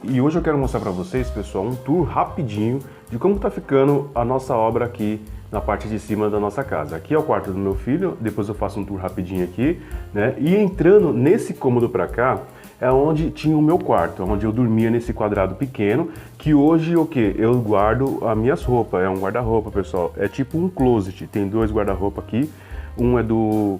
E hoje eu quero mostrar para vocês, pessoal, um tour rapidinho de como tá ficando a nossa obra aqui na parte de cima da nossa casa. Aqui é o quarto do meu filho, depois eu faço um tour rapidinho aqui, né? E entrando nesse cômodo para cá, é onde tinha o meu quarto, onde eu dormia nesse quadrado pequeno, que hoje o que? Eu guardo as minhas roupas, é um guarda-roupa, pessoal. É tipo um closet, tem dois guarda-roupa aqui, um é do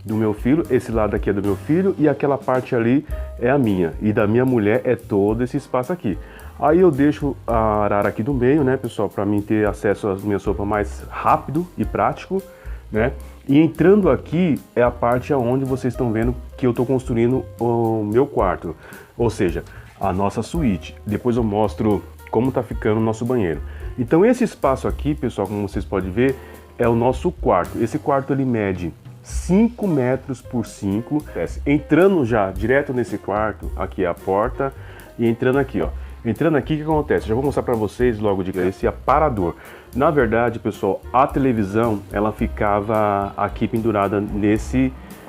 meu filho, esse lado aqui é do meu filho e aquela parte ali é a minha. E da minha mulher é todo esse espaço aqui. Aí eu deixo a arara aqui do meio, né, pessoal, para mim ter acesso às minhas roupas mais rápido e prático, né? E entrando aqui é a parte onde vocês estão vendo que eu estou construindo o meu quarto, ou seja, a nossa suíte. Depois eu mostro como tá ficando o nosso banheiro. Então esse espaço aqui, pessoal, como vocês podem ver, é o nosso quarto. Esse quarto ele mede 5 metros por 5. Entrando já direto nesse quarto, aqui é a porta, e entrando aqui, ó. Entrando aqui, o que acontece? Já vou mostrar para vocês logo de cara esse aparador. Na verdade, pessoal, a televisão, ela ficava aqui pendurada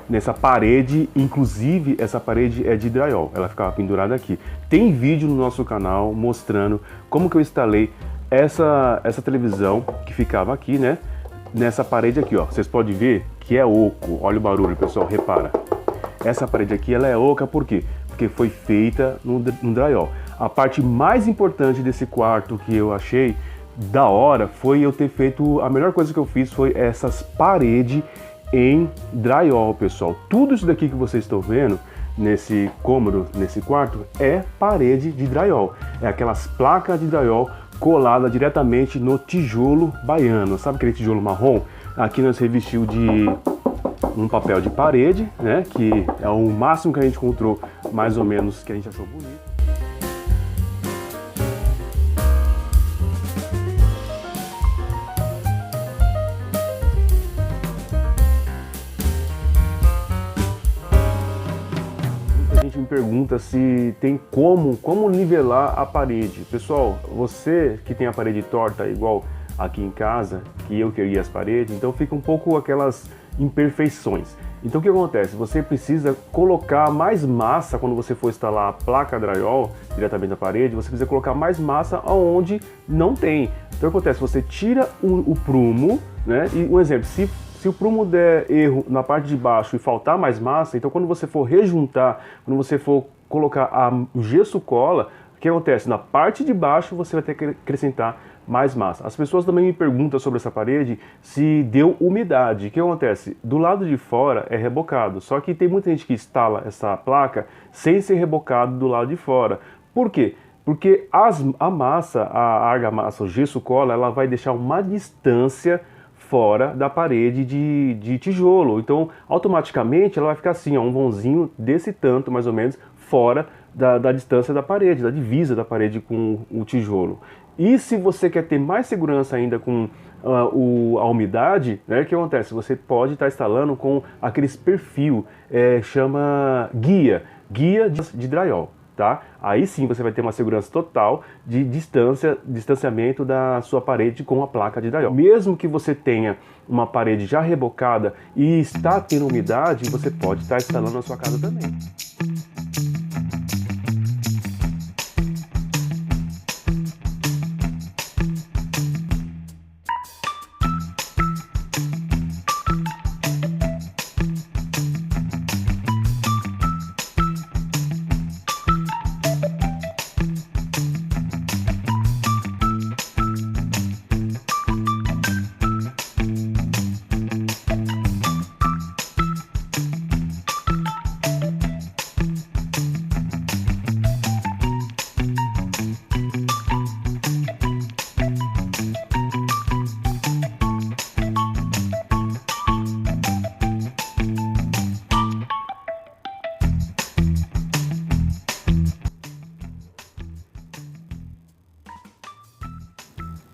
nessa parede, inclusive essa parede é de drywall, ela ficava pendurada aqui. Tem vídeo no nosso canal mostrando como que eu instalei essa televisão que ficava aqui, né? Nessa parede aqui, ó. Vocês podem ver que é oco. Olha o barulho, pessoal, repara. Essa parede aqui, ela é oca, por quê? Porque foi feita no drywall. A parte mais importante desse quarto que eu achei da hora foi eu ter feito, a melhor coisa que eu fiz foi essas paredes em drywall, pessoal. Tudo isso daqui que vocês estão vendo nesse cômodo, nesse quarto, é parede de drywall. É aquelas placas de drywall colada diretamente no tijolo baiano. Sabe aquele tijolo marrom? Aqui nós revestiu de um papel de parede, né? Que é o máximo que a gente encontrou, mais ou menos, que a gente achou bonito. A gente me pergunta se tem como nivelar a parede. Pessoal, você que tem a parede torta igual aqui em casa, que eu queria as paredes, então fica um pouco aquelas imperfeições. Então o que acontece? Você precisa colocar mais massa quando você for instalar a placa drywall diretamente da parede, você precisa colocar mais massa aonde não tem. Então o que acontece? Você tira o prumo, né? E um exemplo, se o prumo der erro na parte de baixo e faltar mais massa, então quando você for rejuntar, quando você for colocar o gesso cola, o que acontece? Na parte de baixo você vai ter que acrescentar mais massa. As pessoas também me perguntam sobre essa parede se deu umidade. O que acontece? Do lado de fora é rebocado, só que tem muita gente que instala essa placa sem ser rebocado do lado de fora. Por quê? Porque a massa, a argamassa, o gesso cola, ela vai deixar uma distância fora da parede de tijolo. Então, automaticamente, ela vai ficar assim, ó, um vãozinho desse tanto, mais ou menos, fora da distância da parede, da divisa da parede com o tijolo. E se você quer ter mais segurança ainda com a umidade, né, o que acontece? Você pode estar instalando com aqueles perfil, chama guia de drywall. Tá? Aí sim você vai ter uma segurança total de distanciamento da sua parede com a placa de drywall. Mesmo que você tenha uma parede já rebocada e está tendo umidade, você pode estar instalando na sua casa também.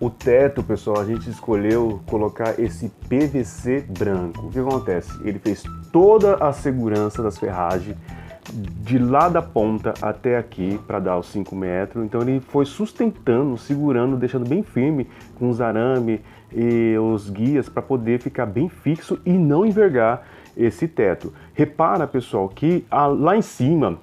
O teto, pessoal, a gente escolheu colocar esse PVC branco. O que acontece? Ele fez toda a segurança das ferragens de lá da ponta até aqui para dar os 5 metros. Então ele foi sustentando, segurando, deixando bem firme com os arame e os guias para poder ficar bem fixo e não envergar esse teto. Repara, pessoal, que lá em cima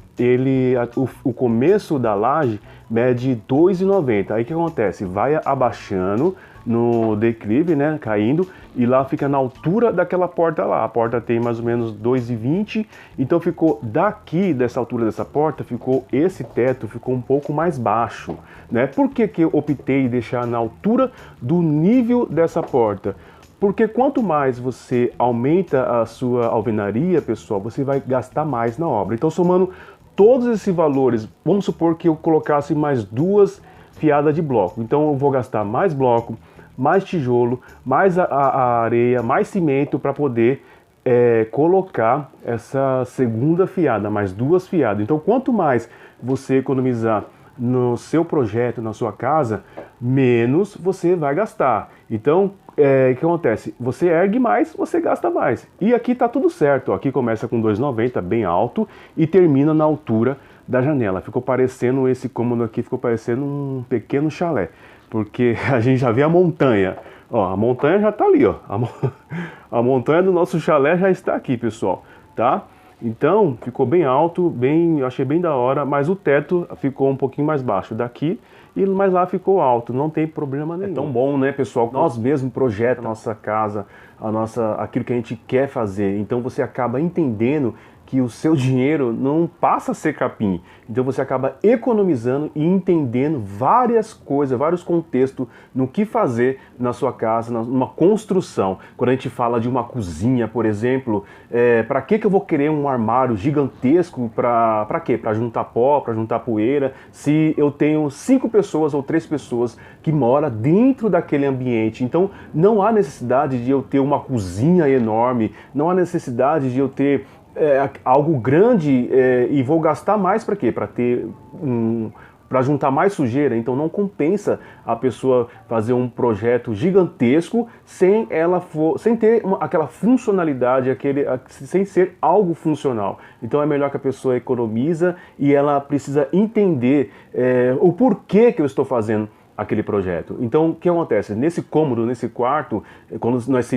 o começo da laje mede 2,90. Aí o que acontece? Vai abaixando no declive, né, caindo, e lá fica na altura daquela porta lá. A porta tem mais ou menos 2,20, então ficou daqui, dessa altura dessa porta, esse teto ficou um pouco mais baixo, né? Por que que eu optei em deixar na altura do nível dessa porta? Porque quanto mais você aumenta a sua alvenaria, pessoal, você vai gastar mais na obra. Então, somando todos esses valores, vamos supor que eu colocasse mais 2 fiadas de bloco. Então, eu vou gastar mais bloco, mais tijolo, mais a areia, mais cimento para poder colocar essa segunda fiada, mais 2 fiadas. Então, quanto mais você economizar no seu projeto, na sua casa, menos você vai gastar. Então, o que acontece? Você ergue mais, você gasta mais. E aqui tá tudo certo. Aqui começa com 2,90, bem alto, e termina na altura da janela. Ficou parecendo, esse cômodo aqui ficou parecendo um pequeno chalé, porque a gente já vê a montanha. Ó, a montanha já tá ali, ó. A montanha do nosso chalé já está aqui, pessoal, tá? Então, ficou bem alto, eu achei bem da hora, mas o teto ficou um pouquinho mais baixo daqui, mas lá ficou alto, não tem problema nenhum. É tão bom, né, pessoal? Nós mesmos projetamos a nossa casa, aquilo que a gente quer fazer. Então você acaba entendendo que o seu dinheiro não passa a ser capim. Então você acaba economizando e entendendo várias coisas, vários contextos no que fazer na sua casa, numa construção. Quando a gente fala de uma cozinha, por exemplo, para que eu vou querer um armário gigantesco? Para quê? Para juntar pó, para juntar poeira, se eu tenho 5 pessoas ou 3 pessoas que moram dentro daquele ambiente. Então não há necessidade de eu ter uma cozinha enorme, não há necessidade de eu ter algo grande e vou gastar mais para quê? Para juntar mais sujeira. Então não compensa a pessoa fazer um projeto gigantesco sem ter aquela funcionalidade, sem ser algo funcional. Então é melhor que a pessoa economiza e ela precisa entender o porquê que eu estou fazendo aquele projeto. Então, o que acontece? Nesse cômodo, nesse quarto, quando nós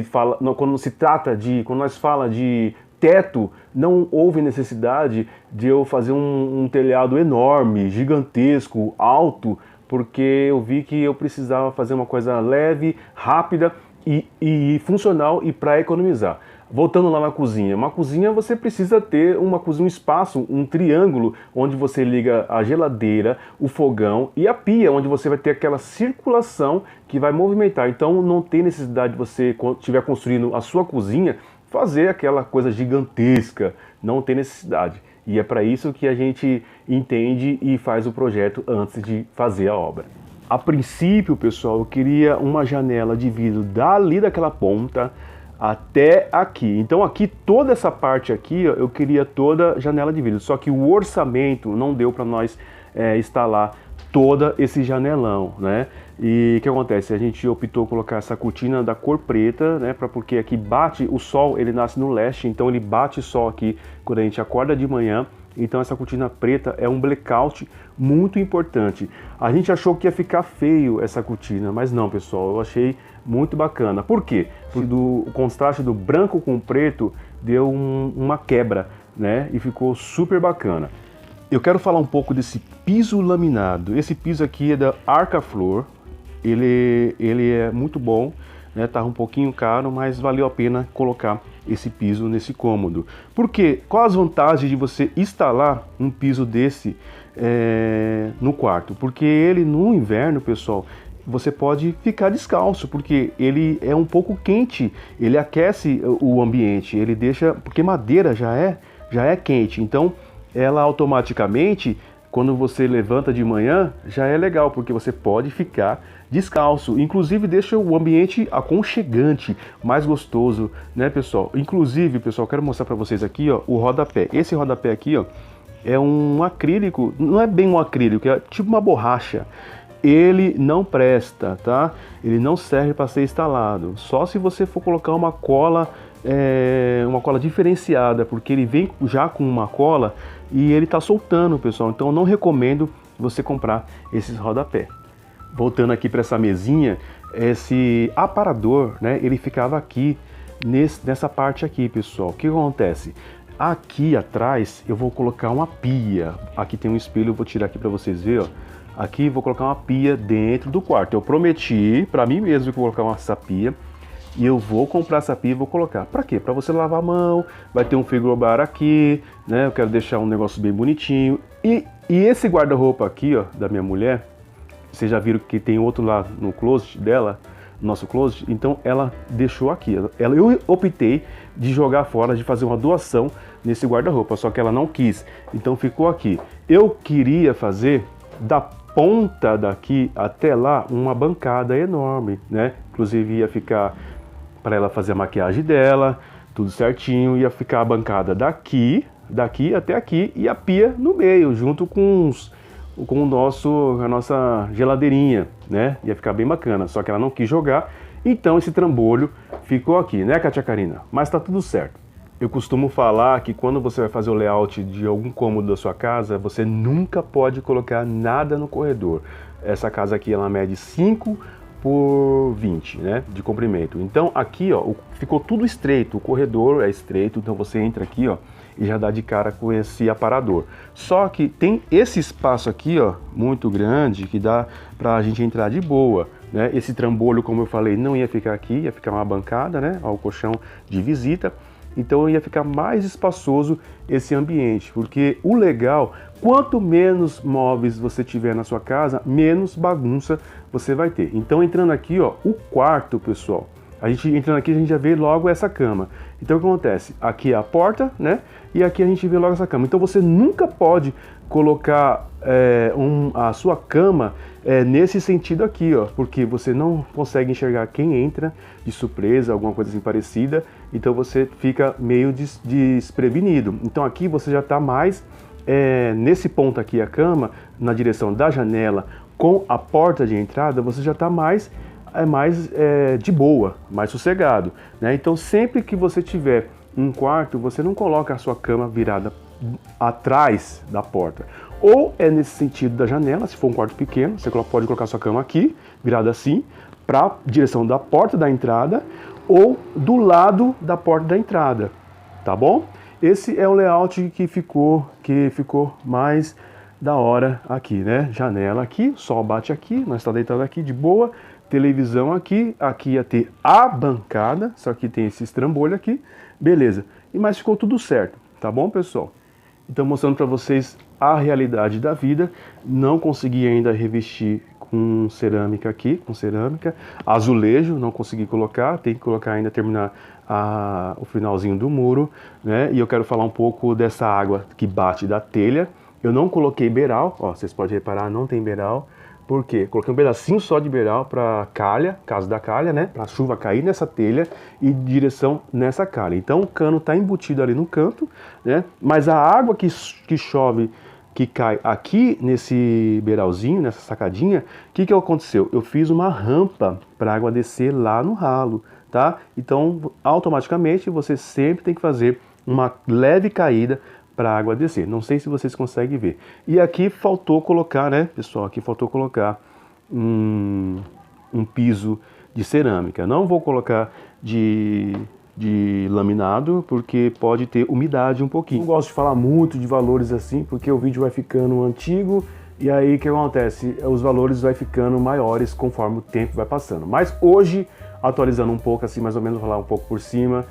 fala de teto, não houve necessidade de eu fazer um telhado enorme, gigantesco, alto, porque eu vi que eu precisava fazer uma coisa leve, rápida e funcional e para economizar. Voltando lá na cozinha, uma cozinha você precisa ter um espaço, um triângulo, onde você liga a geladeira, o fogão e a pia, onde você vai ter aquela circulação que vai movimentar. Então não tem necessidade de você, quando estiver construindo a sua cozinha, fazer aquela coisa gigantesca, não tem necessidade. E é para isso que a gente entende e faz o projeto antes de fazer a obra. A princípio, pessoal, eu queria uma janela de vidro dali daquela ponta até aqui. Então aqui, toda essa parte aqui, ó, eu queria toda janela de vidro. Só que o orçamento não deu para nós instalar todo esse janelão, né? E o que acontece? A gente optou colocar essa cortina da cor preta, né? Porque aqui bate o sol, ele nasce no leste, então ele bate sol aqui quando a gente acorda de manhã. Então essa cortina preta é um blackout muito importante. A gente achou que ia ficar feio essa cortina, mas não, pessoal, eu achei muito bacana. Por quê? Porque o contraste do branco com o preto deu uma quebra, né? E ficou super bacana. Eu quero falar um pouco desse piso laminado. Esse piso aqui é da Arcaflor. Ele é muito bom, né? Tá um pouquinho caro, mas valeu a pena colocar esse piso nesse cômodo. Porque qual as vantagens de você instalar um piso desse no quarto? Porque ele no inverno, pessoal, você pode ficar descalço, porque ele é um pouco quente, ele aquece o ambiente, ele deixa, porque madeira já é quente, então ela automaticamente, quando você levanta de manhã, já é legal, porque você pode ficar descalço. Inclusive deixa o ambiente aconchegante, mais gostoso, né, pessoal? Inclusive, pessoal, quero mostrar para vocês aqui, ó, o rodapé. Esse rodapé aqui, ó, é um acrílico, não é bem um acrílico, é tipo uma borracha. Ele não presta, tá? Ele não serve para ser instalado. Só se você for colocar uma cola diferenciada, porque ele vem já com uma cola e ele tá soltando, pessoal. Então eu não recomendo você comprar esses rodapé. Voltando aqui para essa mesinha, esse aparador, né? Ele ficava aqui nessa parte aqui, pessoal. O que acontece? aqui atrás eu vou colocar uma pia. Aqui tem um espelho, eu vou tirar aqui para vocês verem, ó. Aqui vou colocar uma pia dentro do quarto. Eu prometi para mim mesmo que eu vou colocar essa pia. E eu vou comprar essa pia e vou colocar. Para quê? Para você lavar a mão, vai ter um frigobar aqui, né? Eu quero deixar um negócio bem bonitinho. E esse guarda-roupa aqui, ó, da minha mulher, vocês já viram que tem outro lá no closet dela, no nosso closet, então ela deixou aqui. Eu optei de jogar fora, de fazer uma doação nesse guarda-roupa, só que ela não quis, então ficou aqui. Eu queria fazer da ponta daqui até lá uma bancada enorme, né? Inclusive ia ficar para ela fazer a maquiagem dela, tudo certinho, ia ficar a bancada daqui até aqui e a pia no meio, junto com a nossa geladeirinha, né? Ia ficar bem bacana, só que ela não quis jogar, então esse trambolho ficou aqui, né, Katia Karina? Mas tá tudo certo. Eu costumo falar que quando você vai fazer o layout de algum cômodo da sua casa, você nunca pode colocar nada no corredor. Essa casa aqui, ela mede 5 por 20, né, de comprimento. Então aqui, ó, ficou tudo estreito, o corredor é estreito, então você entra aqui, ó, e já dá de cara com esse aparador. Só que tem esse espaço aqui, ó, muito grande, que dá pra gente entrar de boa, né? Esse trambolho, como eu falei, não ia ficar aqui, ia ficar uma bancada, né, ó, o colchão de visita. Então ia ficar mais espaçoso esse ambiente, porque o legal, quanto menos móveis você tiver na sua casa, menos bagunça você vai ter. Então entrando aqui, ó, o quarto, pessoal, entrando aqui a gente já vê logo essa cama. Então o que acontece? Aqui é a porta, né? E aqui a gente vê logo essa cama. Então você nunca pode colocar a sua cama nesse sentido aqui, ó, porque você não consegue enxergar quem entra de surpresa, alguma coisa assim parecida, então você fica meio desprevenido. Então aqui você já está mais nesse ponto aqui, a cama, na direção da janela, com a porta de entrada, você já está mais de boa, mais sossegado, né? Então sempre que você tiver um quarto, você não coloca a sua cama virada atrás da porta. Ou é nesse sentido da janela, se for um quarto pequeno, você pode colocar a sua cama aqui, virada assim, para a direção da porta da entrada, ou do lado da porta da entrada, tá bom? Esse é o layout que ficou mais da hora aqui, né? Janela aqui, sol bate aqui, nós estamos deitados aqui de boa, televisão aqui ia ter a bancada, só que tem esse trambolho aqui, beleza. Mas ficou tudo certo, tá bom, pessoal? Então mostrando para vocês a realidade da vida, não consegui ainda revestir com cerâmica aqui, azulejo, não consegui colocar, tem que colocar ainda, terminar o finalzinho do muro, né? E eu quero falar um pouco dessa água que bate da telha. Eu não coloquei beiral, ó, vocês podem reparar, não tem beiral. Por quê? Coloquei um pedacinho só de beiral para calha, caso da calha, né? Para a chuva cair nessa telha e direção nessa calha. Então o cano está embutido ali no canto, né? Mas a água que chove, que cai aqui nesse beiralzinho, nessa sacadinha, o que aconteceu? Eu fiz uma rampa para a água descer lá no ralo, tá? Então automaticamente você sempre tem que fazer uma leve caída para a água descer. Não sei se vocês conseguem ver. E aqui faltou colocar, né, pessoal? Aqui faltou colocar um piso de cerâmica. Não vou colocar de laminado, porque pode ter umidade um pouquinho. Não gosto de falar muito de valores assim, porque o vídeo vai ficando antigo e aí o que acontece? Os valores vai ficando maiores conforme o tempo vai passando. Mas hoje, atualizando um pouco assim, mais ou menos, vou falar um pouco por cima,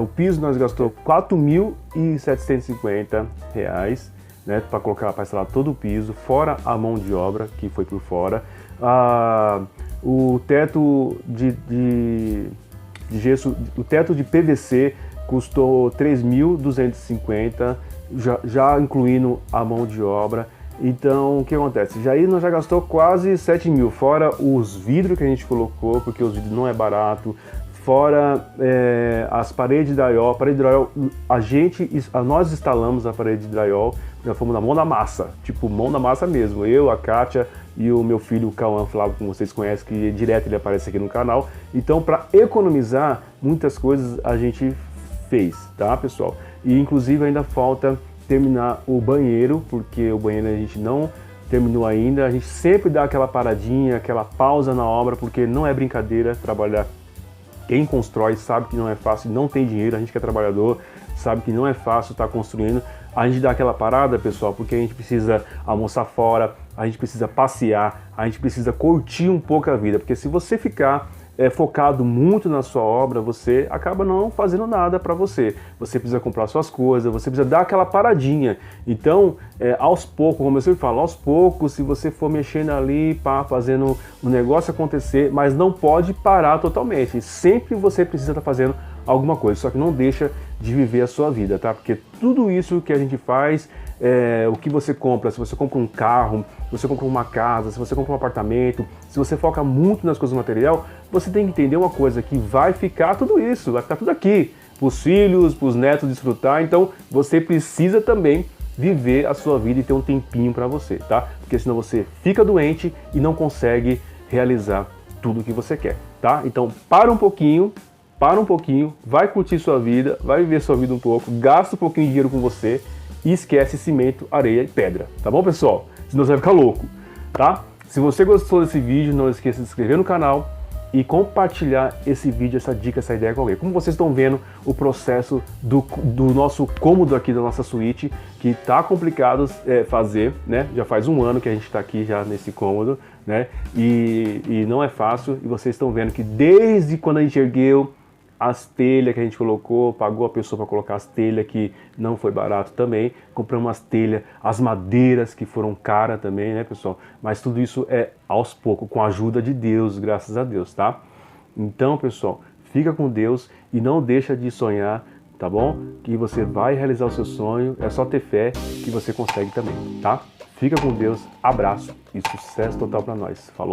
o piso nós gastou R$ 4.750, né, para instalar todo o piso, fora a mão de obra que foi por fora. O teto de gesso, o teto de PVC custou R$ 3.250, já incluindo a mão de obra. Então, o que acontece? Nós já gastou quase 7 mil, fora os vidros que a gente colocou, porque os vidros não é barato, fora as paredes de drywall. Nós instalamos a parede de drywall, já fomos na mão da massa, tipo mão da massa mesmo. Eu, a Kátia e o meu filho, o Cauã Flávio, como vocês conhecem, que direto ele aparece aqui no canal. Então, para economizar muitas coisas, a gente fez, tá, pessoal? E inclusive ainda falta terminar o banheiro, porque o banheiro a gente não terminou ainda. A gente sempre dá aquela paradinha, aquela pausa na obra, porque não é brincadeira trabalhar. Quem constrói sabe que não é fácil, não tem dinheiro, a gente que é trabalhador sabe que não é fácil estar construindo. A gente dá aquela parada, pessoal, porque a gente precisa almoçar fora, a gente precisa passear, a gente precisa curtir um pouco a vida, porque se você ficar focado muito na sua obra, você acaba não fazendo nada para você. Você precisa comprar suas coisas, você precisa dar aquela paradinha. Então, aos poucos, como eu sempre falo, aos poucos, se você for mexendo ali, pá, fazendo o negócio acontecer, mas não pode parar totalmente. Sempre você precisa estar fazendo alguma coisa, só que não deixa de viver a sua vida, tá? Porque tudo isso que a gente faz, o que você compra, se você compra um carro, se você compra uma casa, se você compra um apartamento, se você foca muito nas coisas do material, você tem que entender uma coisa, que vai ficar tudo isso, vai ficar tudo aqui, para os filhos, para os netos desfrutar, então você precisa também viver a sua vida e ter um tempinho para você, tá? Porque senão você fica doente e não consegue realizar tudo o que você quer, tá? Então para um pouquinho, vai curtir sua vida, vai viver sua vida um pouco, gasta um pouquinho de dinheiro com você e esquece cimento, areia e pedra, tá bom, pessoal? Senão você vai ficar louco, tá? Se você gostou desse vídeo, não esqueça de se inscrever no canal e compartilhar esse vídeo, essa dica, essa ideia com alguém. Como vocês estão vendo o processo do nosso cômodo aqui da nossa suíte, que tá complicado fazer, né? Já faz um ano que a gente está aqui já nesse cômodo, né? E não é fácil, e vocês estão vendo que desde quando a gente ergueu, as telhas que a gente colocou, pagou a pessoa para colocar as telhas, que não foi barato também. Compramos as telhas, as madeiras que foram caras também, né, pessoal? Mas tudo isso é aos poucos, com a ajuda de Deus, graças a Deus, tá? Então, pessoal, fica com Deus e não deixa de sonhar, tá bom? Que você vai realizar o seu sonho, é só ter fé que você consegue também, tá? Fica com Deus, abraço e sucesso total para nós. Falou!